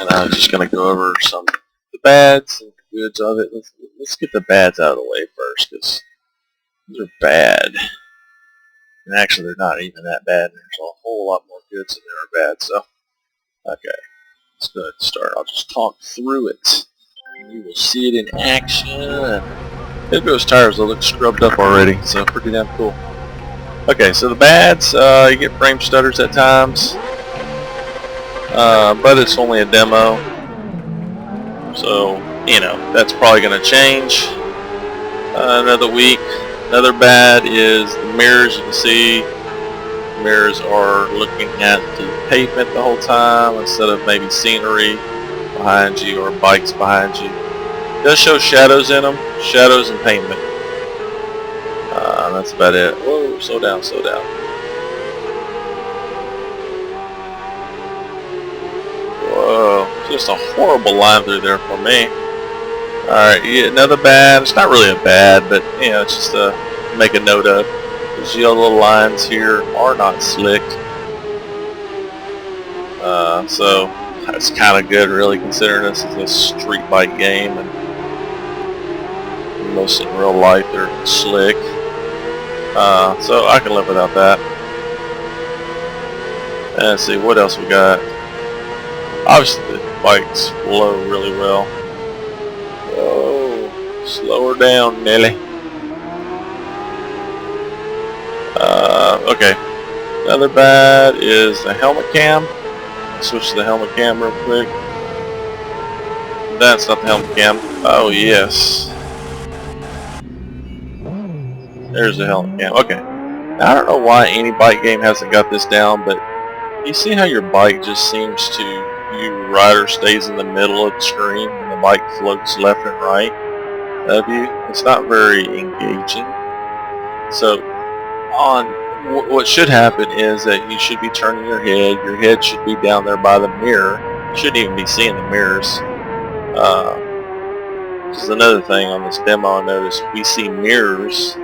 and I'm just going to go over some of the bads and goods of it. Let's get the bads out of the way first, because they're bad. And actually, they're not even that bad. There's a whole lot more goods than there are bad. So, okay, let's go ahead and start. I'll just talk through it. You will see it in action. It goes tires, they look scrubbed up already, so pretty damn cool. Okay, so the bads, you get frame stutters at times, but it's only a demo, so you know that's probably going to change another week. Another bad is the mirrors. You can see the mirrors are looking at the pavement the whole time instead of maybe scenery behind you or bikes behind you. It does show shadows in them, shadows and pavement. That's about it. Whoa, slow down, slow down. Whoa, just a horrible line through there for me. Alright, yeah, another bad. It's not really a bad, but you know, it's just to make a note of. These yellow lines here are not slick. So that's kind of good, really, considering this is a street bike game, and most in real life they're slick. So I can live without that. And let's see what else we got. Obviously the bikes flow really well. Whoa, slow her down, Nelly. Okay, another bad is the helmet cam. Switch to the helmet cam real quick. That's not the helmet cam. Oh yes. There's the helmet cam. Okay. Now, I don't know why any bike game hasn't got this down, but you see how your bike just seems to, your rider stays in the middle of the screen and the bike floats left and right of you. It's not very engaging. So what should happen is that you should be turning your head should be down there by the mirror. You shouldn't even be seeing the mirrors. This is another thing on this demo I noticed. We see mirrors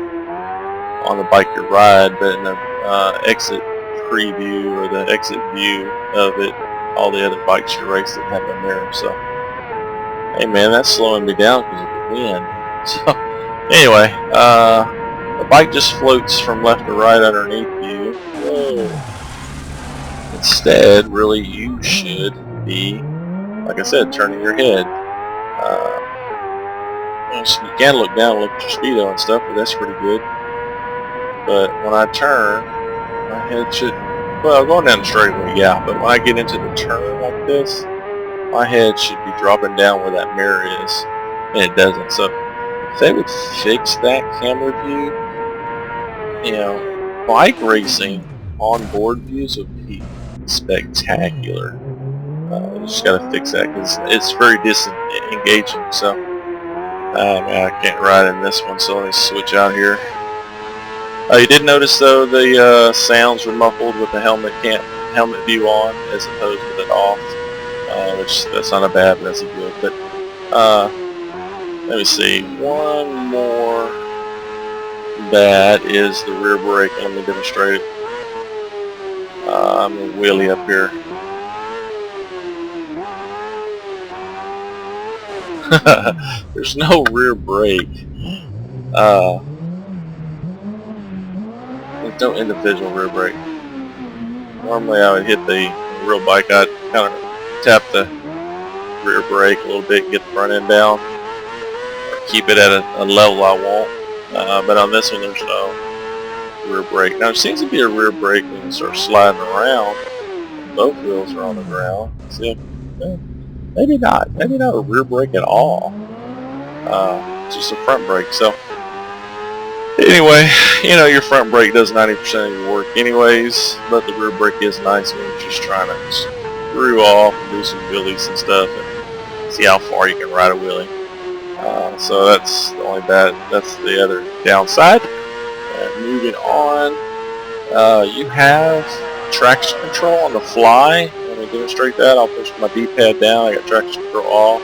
on the bike you ride, but in the exit preview or the exit view of it, all the other bikes you race didn't have a mirror. So, hey man, that's slowing me down because of the wind. So, anyway, the bike just floats from left to right underneath you. Whoa. Instead, really, you should be, like I said, turning your head. You can look down, look at your speedo and stuff, but that's pretty good. But when I turn, my head should, well, going down the straightaway, yeah, but when I get into the turn like this, my head should be dropping down where that mirror is, and it doesn't. So if they would fix that camera view, you know, bike racing on-board views would be spectacular. You just gotta fix that because it's very disengaging. So man, I can't ride in this one, so let me switch out here. You did notice though the sounds were muffled with the helmet view on as opposed with it off, which that's not a bad, but that's a good. But let me see, one more bad is the rear brake. Let me demonstrate it. I'm gonna wheelie up here. There's no rear brake. There's no individual rear brake. Normally I would hit the real bike, I'd kind of tap the rear brake a little bit, get the front end down, or keep it at a level I want. But on this one there's no rear brake. Now there seems to be a rear brake when you start sliding around. Both wheels are on the ground. See, maybe not a rear brake at all. Just a front brake. So anyway, you know, your front brake does 90% of your work anyways, but the rear brake is nice when you're just trying to screw off and do some wheelies and stuff and see how far you can ride a wheelie. So that's the only that's the other downside. And moving on, you have traction control on the fly. Let me demonstrate that. I'll push my D-pad down. I got traction control off,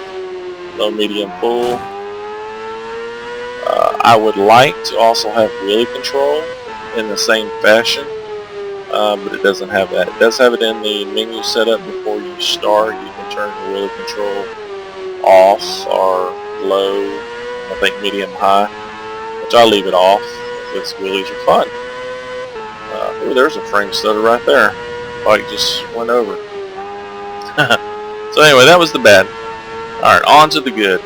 low, medium, full. I would like to also have wheelie control in the same fashion, but it doesn't have that. It does have it in the menu setup before you start. You can turn the wheelie control off or low, I think medium high, which I leave it off because wheelies are fun. Ooh, there's a frame stutter right there. Bike just went over. So anyway, that was the bad. Alright, on to the good.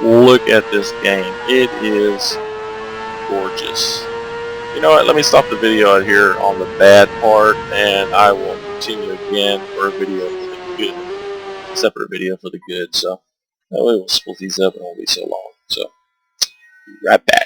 Look at this game. It is gorgeous. You know what, let me stop the video out here on the bad part, and I will continue again for a video for the good. A separate video for the good, so that way we'll split these up and it won't be so long. So, be right back.